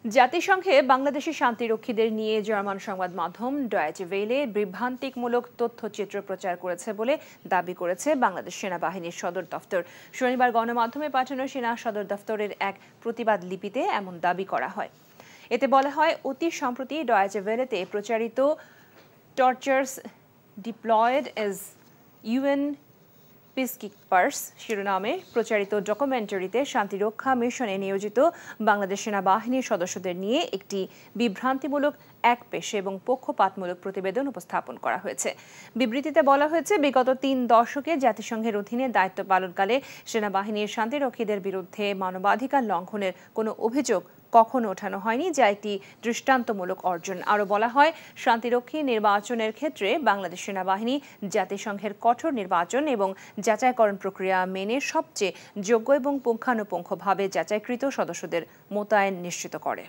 জাতিসংঘে বাংলাদেশের শান্তিরক্ষীদের নিয়ে জার্মান সংবাদ মাধ্যম ডয়েচে ভেলে বিভ্রান্তিমূলক তথ্যচিত্র প্রচার করেছে বলে দাবি করেছে বাংলাদেশ সেনাবাহিনীর সদর দফতর। শনিবার গণমাধ্যমে পাঠানো সেনা সদর দফতরের এক প্রতিবাদ লিপিতে এমন দাবি করা হয়। এতে বলা হয়, অতি সম্প্রতি ডয়েচে ভেলেতে প্রচারিত টর্চার্স ডিপ্লয়েড এজ ইউএন পিসকিপার্স শিরোনামে প্রচারিত ডকুমেন্টারিতে শান্তিরক্ষা মিশনে নিয়োজিত বাংলাদেশ সেনাবাহিনীর সদস্যদের নিয়ে একটি বিভ্রান্তিমূলক একপেশে এবং পক্ষপাতমূলক প্রতিবেদন উপস্থাপন করা হয়েছে। বিবৃতিতে বলা হয়েছে, বিগত 3 দশকে জাতিসংঘের অধীনে দায়িত্ব পালনকালে সেনাবাহিনীর শান্তিরক্ষীদের বিরুদ্ধে মানবাধিকার লঙ্ঘনের কোনো অভিযোগ কখনো ওঠানো হয়নি, যা একটি দৃষ্টান্তমূলক অর্জন। আরও বলা হয়, শান্তিরক্ষী নির্বাচনের ক্ষেত্রে বাংলাদেশ সেনাবাহিনী জাতিসংঘের কঠোর নির্বাচন এবং যাচাইকরণ প্রক্রিয়া মেনে সবচেয়ে যোগ্য এবং পুঙ্খানুপুঙ্খভাবে যাচাইকৃত সদস্যদের মোতায়েন নিশ্চিত করে।